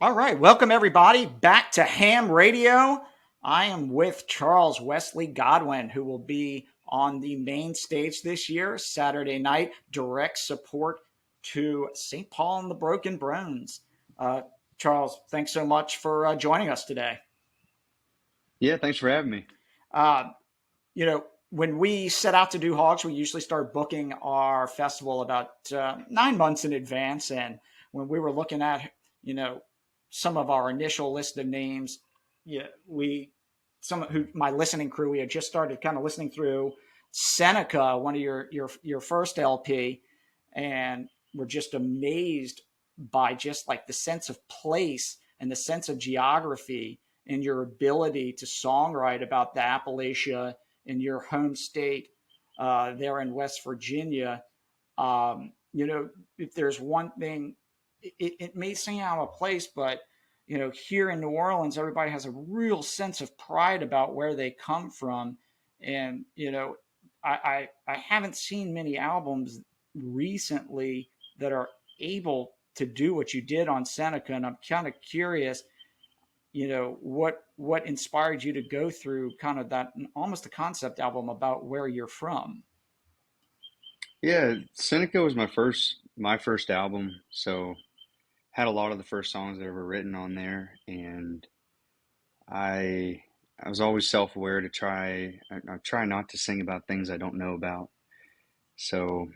All right, welcome everybody back to Ham Radio. I am with Charles Wesley Godwin, who will be on the main stage this year, Saturday night, direct support to St. Paul and the Broken Bones. Uh, Charles, thanks so much for joining us today. Yeah, thanks for having me. Uh, when we set out to do Hogs, we usually start booking our festival about 9 months in advance. And when we were looking at, you know, some of our initial list of names, yeah, my listening crew, we had just started kind of listening through Seneca, one of your first LP, and we're just amazed by just like the sense of place and the sense of geography and your ability to songwrite about the Appalachia in your home state there in West Virginia. If there's one thing, it may seem out of place, but here in New Orleans, everybody has a real sense of pride about where they come from, and I haven't seen many albums recently that are able to do what you did on Seneca, and I'm kind of curious, what inspired you to go through kind of that almost a concept album about where you're from. Yeah, Seneca was my first album, so had a lot of the first songs that were written on there, and I I was always self-aware to I try not to sing about things I don't know about. So,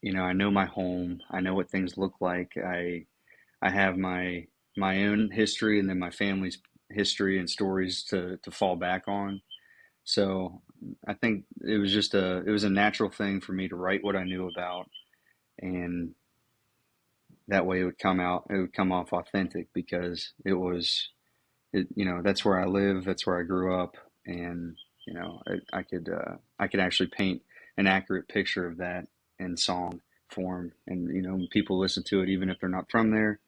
I know my home, I know what things look like. I have my own history and then my family's history and stories to fall back on. So, I think it was a natural thing for me to write what I knew about, and that way it would come off authentic because that's where I live, that's where I grew up, and I could actually paint an accurate picture of that in song form. And when people listen to it, even if they're not from there,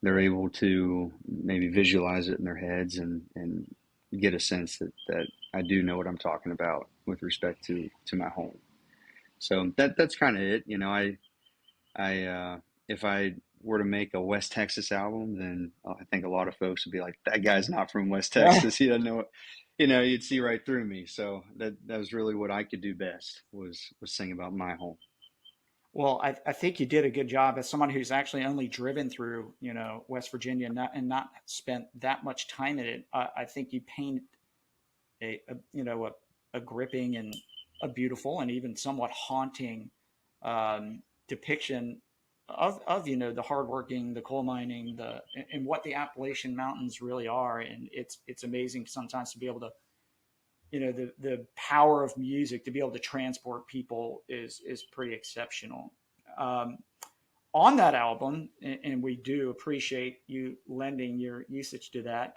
they're able to maybe visualize it in their heads and get a sense that I do know what I'm talking about with respect to my home. So that's kind of it. I if I were to make a West Texas album, then I think a lot of folks would be like, "That guy's not from West Texas. He doesn't know it." You'd see right through me. So that was really what I could do best was sing about my home. Well, I think you did a good job as someone who's actually only driven through, West Virginia and not spent that much time in it. I think you paint a gripping and a beautiful and even somewhat haunting depiction of the hardworking, the coal mining, and what the Appalachian Mountains really are. And it's amazing sometimes to be able to, the power of music to be able to transport people is pretty exceptional. Um, on that album, and we do appreciate you lending your usage to that.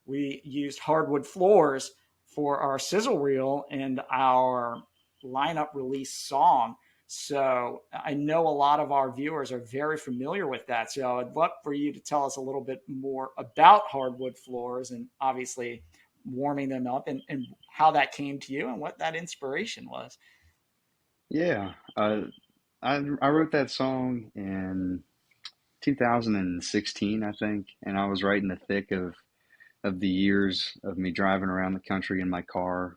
We used Hardwood Floors for our sizzle reel and our lineup release song. So I know a lot of our viewers are very familiar with that. So I'd love for you to tell us a little bit more about Hardwood Floors and obviously warming them up and how that came to you and what that inspiration was. Yeah, I wrote that song in 2016, I think, and I was right in the thick of the years of me driving around the country in my car,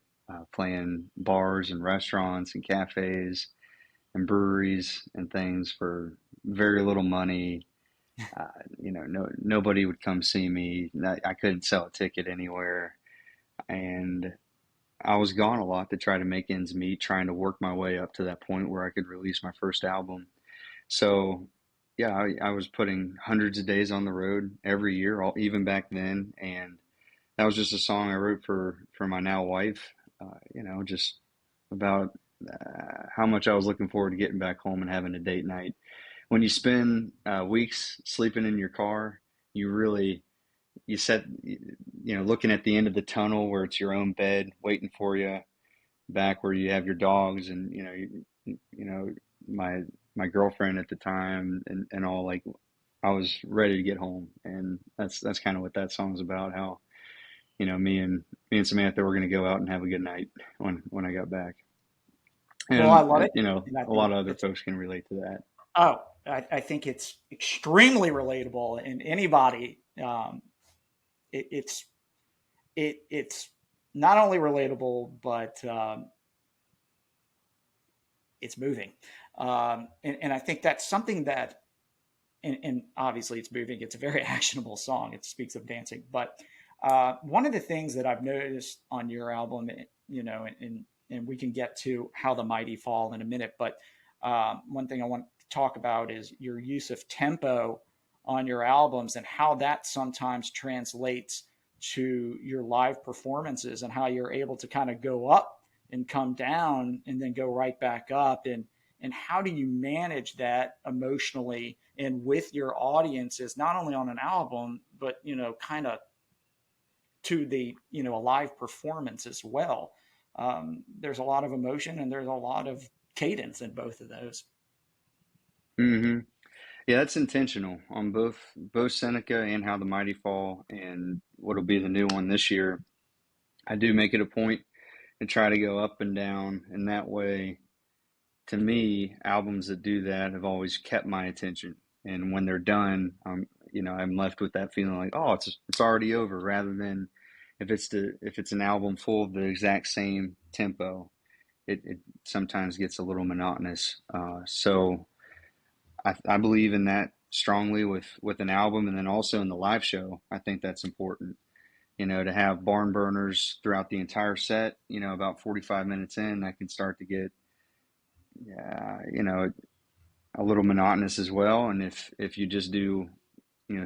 playing bars and restaurants and cafes and breweries and things for very little money. Uh, nobody would come see me. I couldn't sell a ticket anywhere, and I was gone a lot to try to make ends meet, trying to work my way up to that point where I could release my first album. So, yeah, I was putting hundreds of days on the road every year, even back then, and that was just a song I wrote for my now wife. Just about how much I was looking forward to getting back home and having a date night. When you spend weeks sleeping in your car, you really you set looking at the end of the tunnel where it's your own bed waiting for you, back where you have your dogs and my my girlfriend at the time and all, like, I was ready to get home, and that's kind of what that song's about. How me and Samantha were going to go out and have a good night when I got back, Well, I and love it, a and I lot think of other it's folks can relate to that. oh, I think it's extremely relatable, and anybody, it, it's it's not only relatable, but it's moving. And I think that's something that, and obviously it's moving. It's a very actionable song. It speaks of dancing. But one of the things that I've noticed on your album, and we can get to How the Mighty Fall in a minute, but one thing I want to talk about is your use of tempo on your albums and how that sometimes translates to your live performances and how you're able to kind of go up and come down and then go right back up. And how do you manage that emotionally and with your audiences, not only on an album, but, kind of to the, a live performance as well. There's a lot of emotion and there's a lot of cadence in both of those. Hmm. Yeah, that's intentional on both Seneca and How the Mighty Fall, and what'll be the new one this year. I do make it a point to try to go up and down, and that way, to me, albums that do that have always kept my attention. And when they're done, I'm left with that feeling like, oh, it's already over, rather than if it's an album full of the exact same tempo, it sometimes gets a little monotonous. So I believe in that strongly with an album, and then also in the live show. I think that's important. To have barn burners throughout the entire set. About 45 minutes in, that can start to get, a little monotonous as well. And if you just do,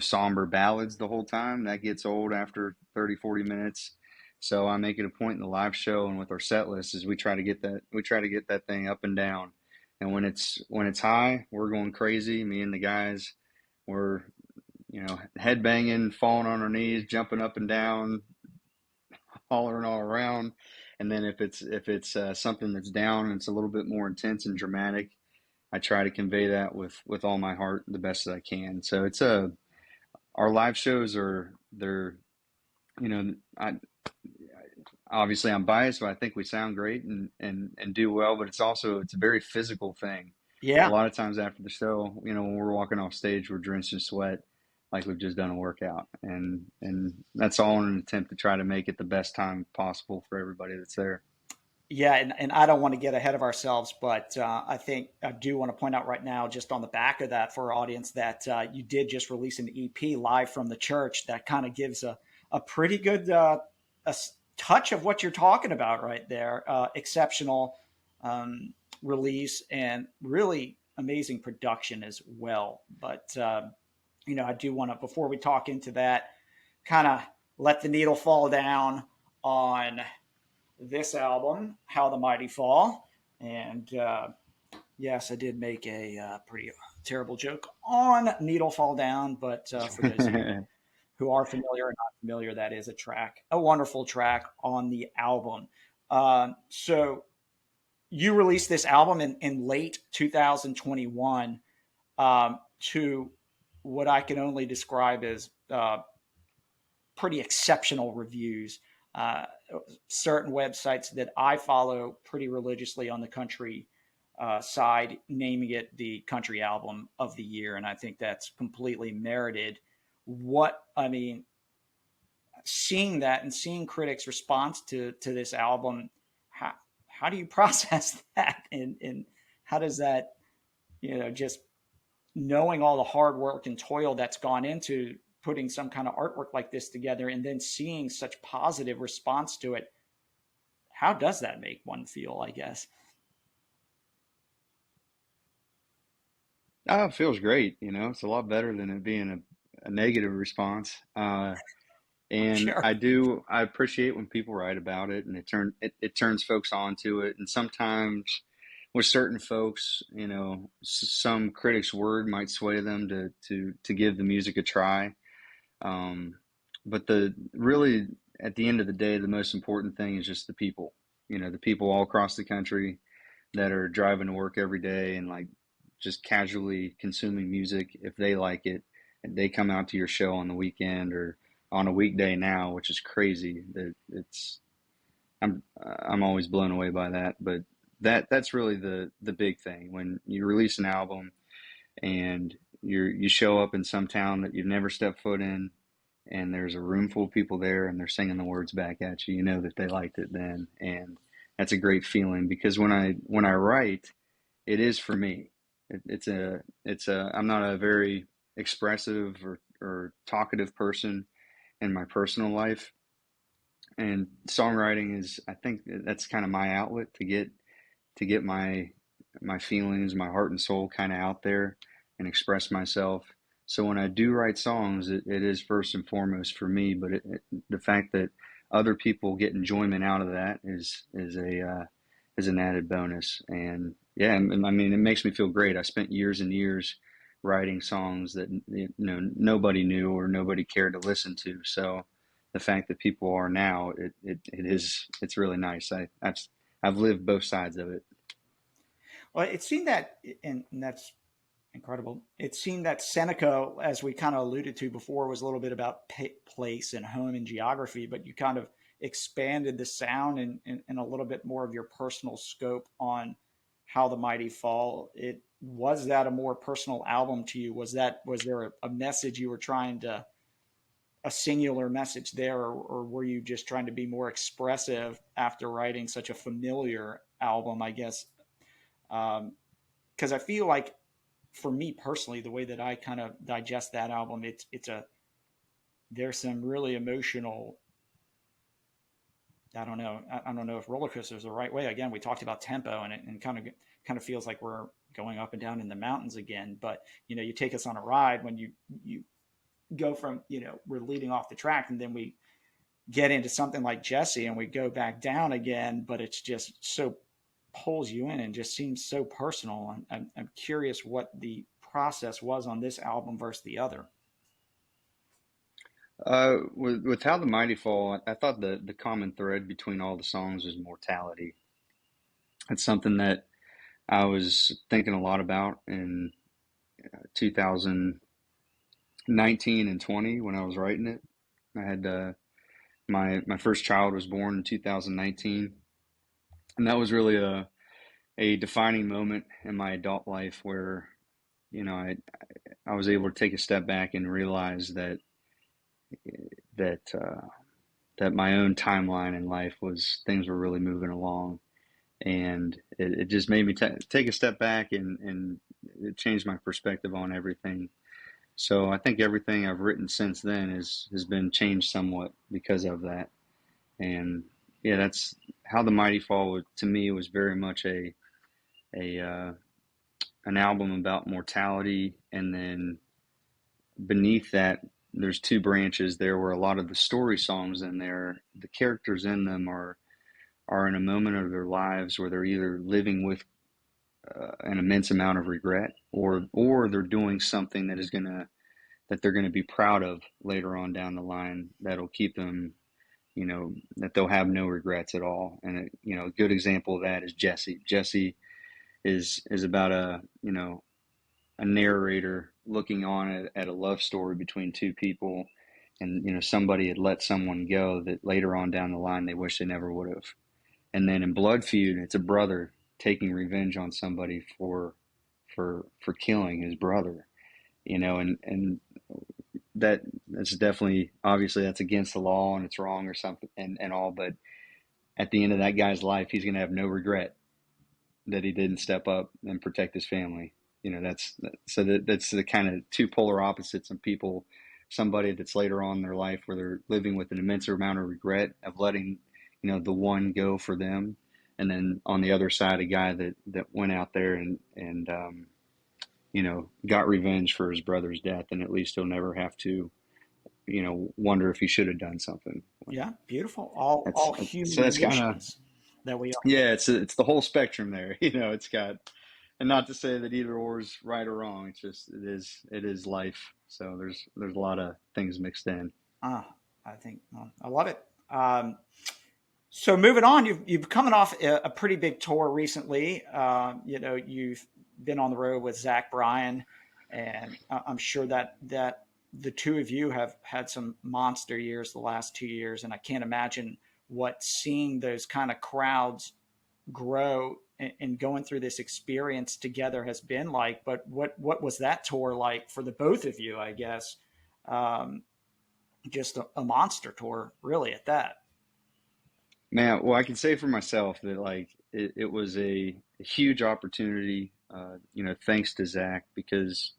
somber ballads the whole time, that gets old after 30, 40 minutes. So I make it a point in the live show and with our set list is we try to get that thing up and down. And when it's high, we're going crazy. Me and the guys, we're, head banging, falling on our knees, jumping up and down, hollering all around. And then if it's something that's down and it's a little bit more intense and dramatic, I try to convey that with all my heart the best that I can. So our live shows they're, I obviously I'm biased, but I think we sound great and do well, but it's a very physical thing. A Yeah. lot of times after the show, when we're walking off stage, we're drenched in sweat like we've just done a workout. And that's all in an attempt to try to make it the best time possible for everybody that's there. Yeah. And I don't want to get ahead of ourselves, but I think I do want to point out right now, just on the back of that for our audience, that you did just release an EP live from the church that kind of gives a pretty good touch of what you're talking about right there. Exceptional release and really amazing production as well. But, I do want to, before we talk into that, kind of let the needle fall down on this album, How the Mighty Fall. And yes, I did make a pretty terrible joke on Needle Fall Down, but for those of you who are familiar or not familiar, that is a wonderful track on the album. So you released this album in late 2021 to what I can only describe as pretty exceptional reviews. Uh, Certain websites that I follow pretty religiously on the country side, naming it the country album of the year, and I think that's completely merited. What I mean, seeing that and seeing critics' response to this album, how do you process that, and how does that, just knowing all the hard work and toil that's gone into putting some kind of artwork like this together and then seeing such positive response to it, how does that make one feel, I guess? Oh, it feels great. It's a lot better than it being a negative response. And Sure. I appreciate when people write about it and it turns folks on to it. And sometimes with certain folks, some critics' word might sway them to give the music a try. Um, but the really at the end of the day, the most important thing is just the people. The people all across the country that are driving to work every day and like just casually consuming music. If they like it and they come out to your show on the weekend or on a weekday now, which is crazy. That it's I'm always blown away by that. But that's really the big thing when you release an album. and you show up in some town that you've never stepped foot in, and there's a room full of people there, and they're singing the words back at you. You know that they liked it then, and that's a great feeling because when I write, it is for me. It's a I'm not a very expressive or talkative person in my personal life, and songwriting is, I think that's kind of my outlet to get my feelings, my heart and soul kind of out there and express myself. So when I do write songs, it is first and foremost for me. But the fact that other people get enjoyment out of that is an added bonus. And yeah, I mean, it makes me feel great. I spent years and years writing songs that nobody knew or nobody cared to listen to. So the fact that people are now, it's really nice. I've lived both sides of it. Well, it seemed that, and that's incredible. It seemed that Seneca, as we kind of alluded to before, was a little bit about place and home and geography, but you kind of expanded the sound and a little bit more of your personal scope on how the mighty fall. It was that a more personal album to you? Was there a message you were trying to a singular message there, or were you just trying to be more expressive after writing such a familiar album? I guess because I feel like for me personally, the way that I kind of digest that album, it's a there's some really emotional. I don't know if roller coaster is the right way. Again, we talked about tempo, and it and kind of feels like we're going up and down in the mountains again. But you take us on a ride when you go from we're leading off the track, and then we get into something like Jesse, and we go back down again. But it's just so pulls you in and just seems so personal. I'm curious what the process was on this album versus the other. With How the Mighty Fall, I thought the common thread between all the songs is mortality. It's something that I was thinking a lot about in 2019 and 20 when I was writing it. I had my first child was born in 2019, and that was really a defining moment in my adult life where you know I I was able to take a step back and realize that that my own timeline in life was things were really moving along, and it just made me take a step back, and it changed my perspective on everything. So I think everything I've written since then has been changed somewhat because of that. And yeah, that's How the Mighty Fall to me was very much a an album about mortality, and then beneath that there's two branches there where a lot of the story songs in there, the characters in them are in a moment of their lives where they're either living with an immense amount of regret, or they're doing something that they're gonna be proud of later on down the line that'll keep them, that they'll have no regrets at all. And a good example of that is Jesse. Jesse is about a narrator looking on at a love story between two people, and somebody had let someone go that later on down the line they wish they never would have. And then in Blood Feud, it's a brother taking revenge on somebody for killing his brother. And that's definitely, obviously that's against the law and it's wrong or something, and all, but at the end of that guy's life he's going to have no regret that he didn't step up and protect his family. That's the kind of two polar opposites of people. Somebody that's later on in their life where they're living with an immense amount of regret of letting the one go for them, and then on the other side a guy that went out there and got revenge for his brother's death, and at least he'll never have to wonder if he should have done something. Yeah, beautiful. All So human that's kind of, emotions that we are. yeah, it's the whole spectrum there. It's got, and not to say that either or is right or wrong. It's just it is life. So there's a lot of things mixed in. I think I love it. So moving on, you've coming off a pretty big tour recently. You've been on the road with Zach Bryan, and I'm sure that the two of you have had some monster years the last 2 years, and I can't imagine what seeing those kind of crowds grow and going through this experience together has been like. But what was that tour like for the both of you? I guess um, just a monster tour, really, at that. Man, well, I can say for myself that like it was a huge opportunity, thanks to Zach, because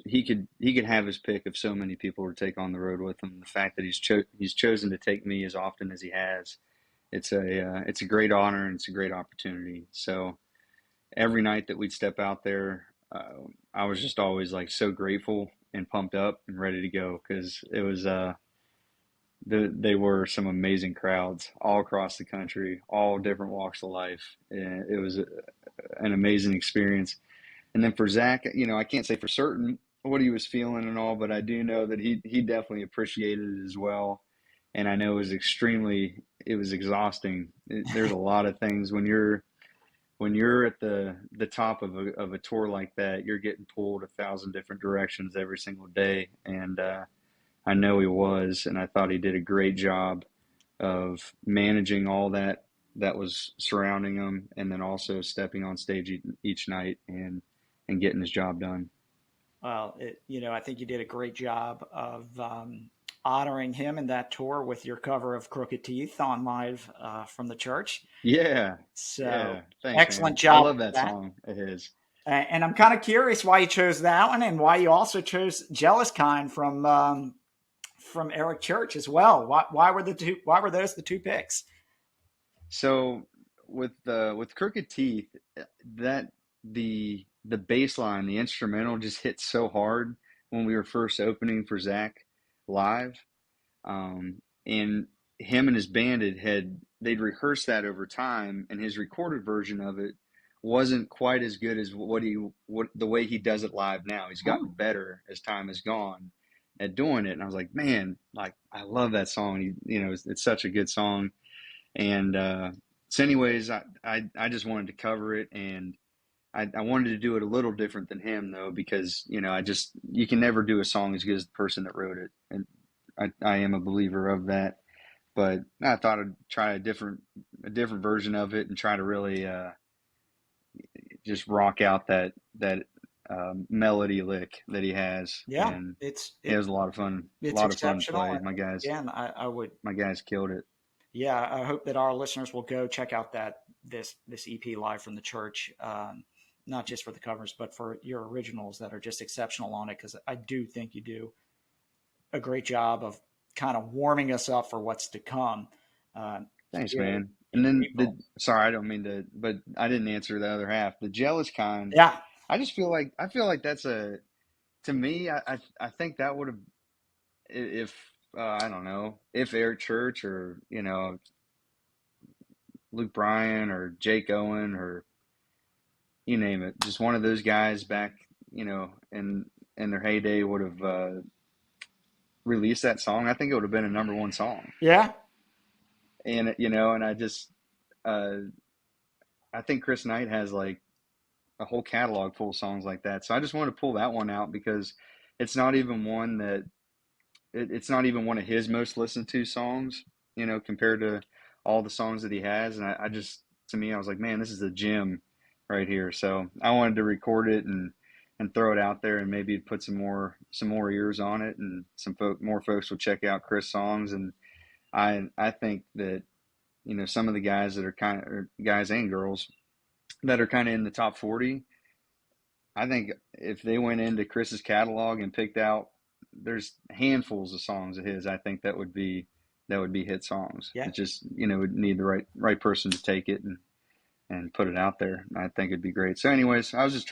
he could have his pick of so many people to take on the road with him. The fact that he's chosen to take me as often as he has, it's a great honor and it's a great opportunity. So every night that we'd step out there, I was just always like so grateful and pumped up and ready to go because it was they were some amazing crowds all across the country, all different walks of life. And it was an amazing experience. And then for Zach, I can't say for certain what he was feeling and all, but I do know that he definitely appreciated it as well. And I know it was exhausting. There's a lot of things when you're at the top of a tour like that, you're getting pulled 1,000 different directions every single day. And I know he was, and I thought he did a great job of managing all that was surrounding him, and then also stepping on stage each night and getting his job done. Well, I think you did a great job of honoring him in that tour with your cover of Crooked Teeth on live from the church. Yeah, So yeah. Thanks, excellent man. I job love with that that. song of his. And I'm kind of curious why you chose that one and why you also chose Jealous Kind from Eric Church as well. Why were the two? Why were those the two picks? So with Crooked Teeth, that the bass line, the instrumental just hit so hard when we were first opening for Zach live. And him and his band they'd rehearsed that over time, and his recorded version of it wasn't quite as good as what the way he does it live now. He's gotten Oh, better as time has gone at doing it, and I was like, man, like I love that song. It's such a good song, and so anyways, I just wanted to cover it, and I wanted to do it a little different than him though, because you can never do a song as good as the person that wrote it, and I am a believer of that. But I thought I'd try a different version of it and try to really just rock out that melody lick that he has, yeah, and it's it it was a it's lot of fun to exceptional. play. And again, I would, My guys killed it. yeah, I hope that our listeners will go check out this EP live from the church. Not just for the covers, but for your originals that are just exceptional on it. Because I do think you do a great job of kind of warming us up for what's to come uh, Thanks, here man. And in then April. sorry, I don't mean to, but I didn't answer the other half. The jealous kind. Yeah. I feel like that's to me. I think that would have if I don't know if Eric Church or Luke Bryan or Jake Owen or you name it, just one of those guys back in their heyday would have released that song. I think it would have been a number one song. Yeah. And and uh, I think Chris Knight has like a whole catalog full of songs like that. So I just wanted to pull that one out because it's not even one that it's not even one of his most listened to songs, compared to all the songs that he has. And I just, to me, I was like, man, this is a gem right here. So I wanted to record it and throw it out there and maybe put some more ears on it, and more folks will check out Chris songs. And I think that some of the guys that are guys and girls that are kind of in the top 40, I think if they went into Chris's catalog and picked out, there's handfuls of songs of his. I think that would be hit songs. Yeah. It just would need the right person to take it and put it out there. I think it'd be great. So, anyways, I was just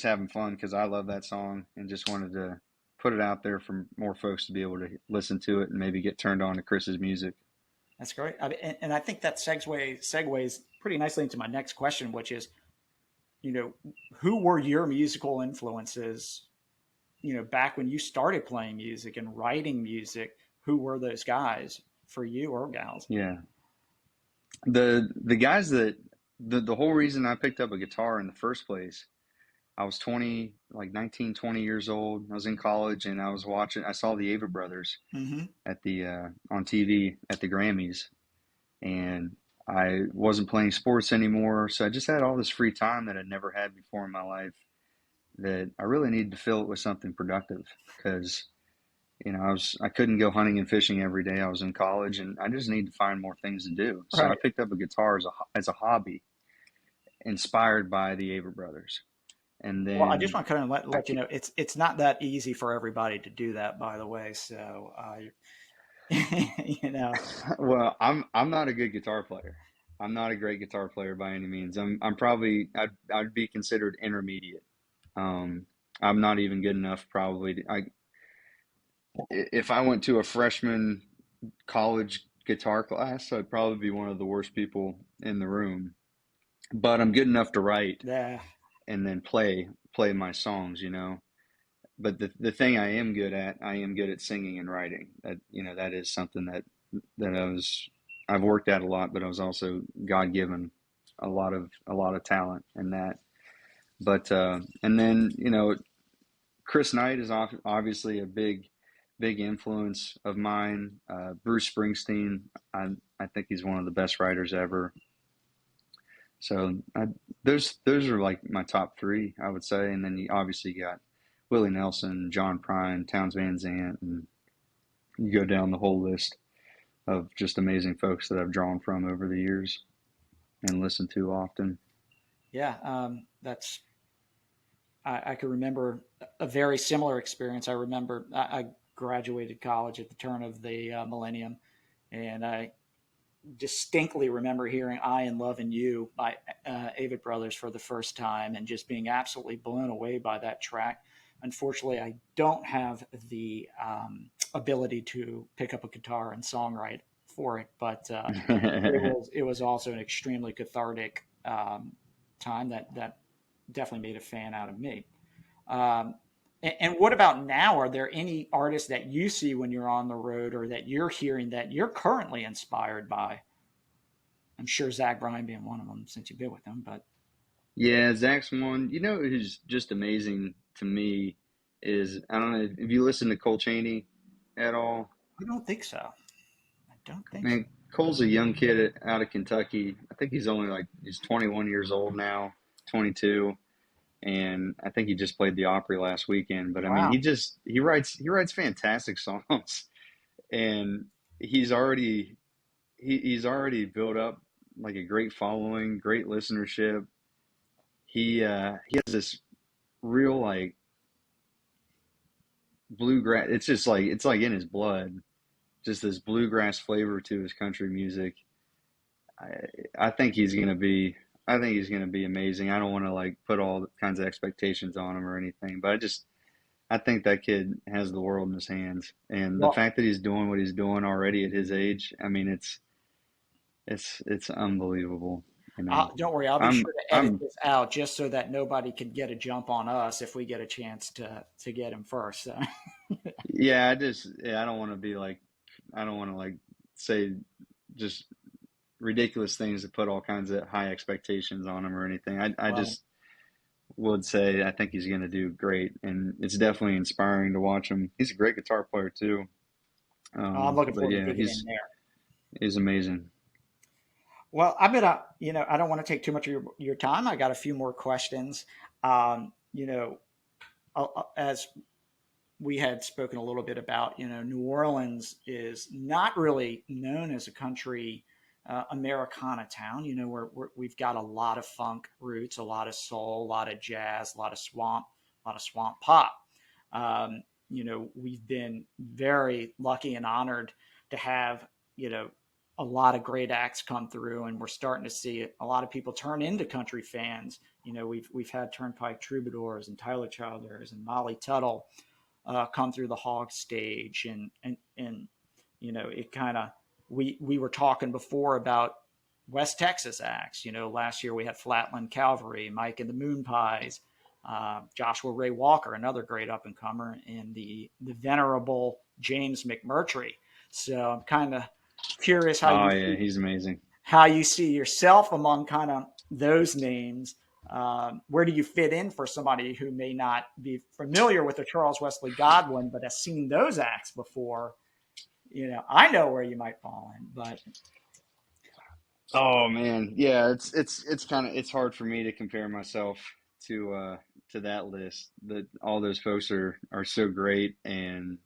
having fun because I love that song and just wanted to put it out there for more folks to be able to listen to it and maybe get turned on to Chris's music. That's great. And I think that segues pretty nicely into my next question, which is, you know, who were your musical influences, back when you started playing music and writing music? Who were those guys for you or gals? Yeah, the guys the whole reason I picked up a guitar in the first place, I was 20, like 19, 20 years old. I was in college and I saw the Ava Brothers Mm-hmm. at the on TV at the Grammys, and I wasn't playing sports anymore, so I just had all this free time that I'd never had before in my life that I really needed to fill it with something productive because I couldn't go hunting and fishing every day. I was in college, and I just needed to find more things to do. So I Right. picked up a guitar as a hobby, inspired by the Avett Brothers, and Well, I just then want to kind of I let you know it's not that easy for everybody to do that, by the way. So, you know, well, I'm not a good guitar player. I'm not a great guitar player by any means. I'm probably I'd be considered intermediate. Um, I'm not even good enough probably. If I went to a freshman college guitar class, I'd probably be one of the worst people in the room. But I'm good enough to write yeah, and then play my songs, But the thing I am good at singing and writing. That is something that I've worked at a lot, but I was also God given a lot of talent in that. But and then Chris Knight is obviously a big influence of mine. Bruce Springsteen, I think he's one of the best writers ever. So those are like my top three, I would say. And then you obviously got Willie Nelson, John Prine, Towns Van Zandt, and you go down the whole list of just amazing folks that I've drawn from over the years and listened to often. yeah, that's I can remember a very similar experience. I remember I graduated college at the turn of the millennium, and I distinctly remember hearing "I and Love and You" by Avett Brothers for the first time, and just being absolutely blown away by that track. Unfortunately, I don't have the ability to pick up a guitar and songwrite for it, but it was also an extremely cathartic time that definitely made a fan out of me. Um, and what about now? Are there any artists that you see when you're on the road or that you're hearing that you're currently inspired by? I'm sure Zach Bryan being one of them since you've been with him, but Yeah, Zach's one. Who's just amazing to me is I don't know if you listen to Cole Chaney at all. I don't think so. I don't think so. Man, Cole's a young kid out of Kentucky. I think he's 21 years old now, 22, and I think he just played the Opry last weekend. But I mean, Wow. he writes fantastic songs, and he's already he's already built up like a great following, great listenership. He has this real like bluegrass. It's like in his blood, just this bluegrass flavor to his country music. I I think he's gonna be I think he's gonna be amazing. I don't want to like put all kinds of expectations on him or anything, but I think that kid has the world in his hands, and the Well, fact that he's doing what he's doing already at his age, I mean, it's unbelievable. You know, don't worry. I'll be I'm sure to edit I'm this out just so that nobody can get a jump on us if we get a chance to get him first. So. yeah, I don't want to be like I don't want to like say just ridiculous things to put all kinds of high expectations on him or anything. I Well, just would say I think he's going to do great, and it's definitely inspiring to watch him. He's a great guitar player too. I'm looking But forward to yeah, digging in there. he's amazing. Well, I don't want to take too much of your time. I got a few more questions. You know, as we had spoken a little bit about, New Orleans is not really known as a country Americana town. We've got a lot of funk roots, a lot of soul, a lot of jazz, a lot of swamp pop. We've been very lucky and honored to have, a lot of great acts come through, and we're starting to see a lot of people turn into country fans. We've had Turnpike Troubadours and Tyler Childers and Molly Tuttle come through the Hogs stage, and it kind of we were talking before about West Texas acts. Last year we had Flatland Cavalry, Mike and the Moon Pies, Joshua Ray Walker, another great up and comer, and the venerable James McMurtry. So I'm kind of curious Oh yeah, he's amazing. how you see yourself among kind of those names. Where do you fit in for somebody who may not be familiar with the Charles Wesley Godwin, but has seen those acts before? I know where you might fall in, but Oh man, yeah, it's kind of it's hard for me to compare myself to that list. That all those folks are so great, and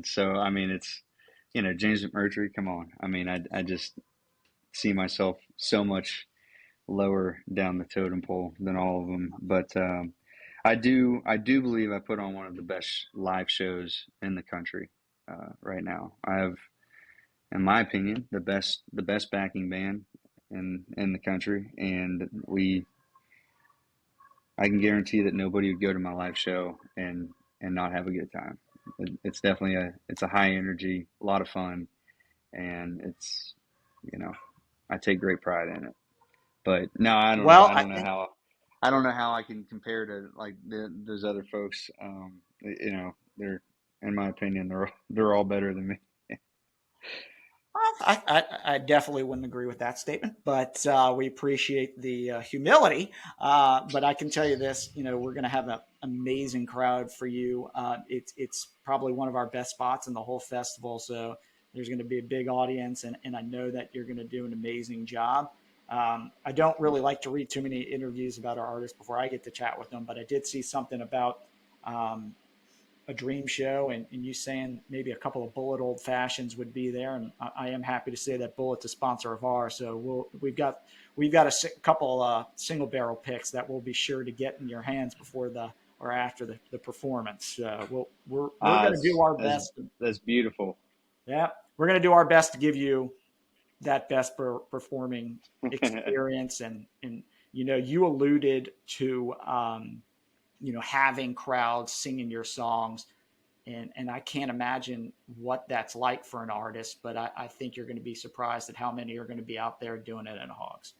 so I mean it's James McMurtry. Come on, I mean I just see myself so much lower down the totem pole than all of them. But I do believe I put on one of the best live shows in the country right now. I have, in my opinion, the best backing band in the country, and I can guarantee that nobody would go to my live show and not have a good time. It's definitely it's a high energy, a lot of fun, and it's you know I take great pride in it. But no, I don't know. Well, I I don't know think how. I don't know how I can compare to like those other folks. They're, in my opinion, they're all better than me. I definitely wouldn't agree with that statement, but we appreciate the humility. But I can tell you this, we're going to have an amazing crowd for you. It's probably one of our best spots in the whole festival. So there's going to be a big audience, and I know that you're going to do an amazing job. I don't really like to read too many interviews about our artists before I get to chat with them, but I did see something about um, a dream show, and you saying maybe a couple of Bullet Old Fashions would be there, and I am happy to say that Bullet's a sponsor of ours. So we've got a couple single barrel picks that we'll be sure to get in your hands before the or after the performance. We're Ah, going to do that's our that's, best. that's beautiful. Yeah, we're going to do our best to give you that best performing experience, and you alluded to having crowds singing your songs, and I can't imagine what that's like for an artist, but I think you're going to be surprised at how many are going to be out there doing it in Hogs.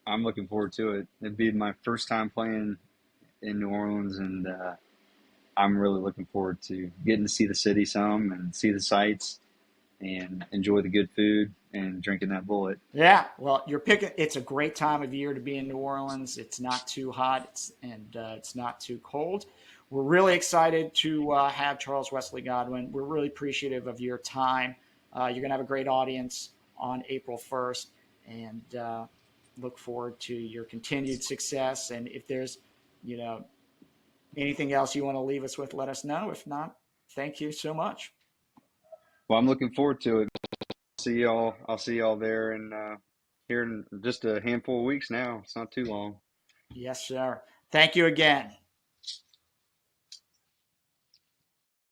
I'm looking forward to it. It'd be my first time playing in New Orleans, and I'm really looking forward to getting to see the city some and see the sights and enjoy the good food and drinking that bullet. Yeah, well, you're picking. It's a great time of year to be in New Orleans. It's not too hot, and it's not too cold. We're really excited to have Charles Wesley Godwin. We're really appreciative of your time. You're going to have a great audience on April 1st, and look forward to your continued success. And if there's, you know, anything else you want to leave us with, let us know. If not, thank you so much. Well, I'm looking forward to it. See y'all. I'll see y'all there and here in just a handful of weeks now. It's not too long. Yes, sir. Thank you again.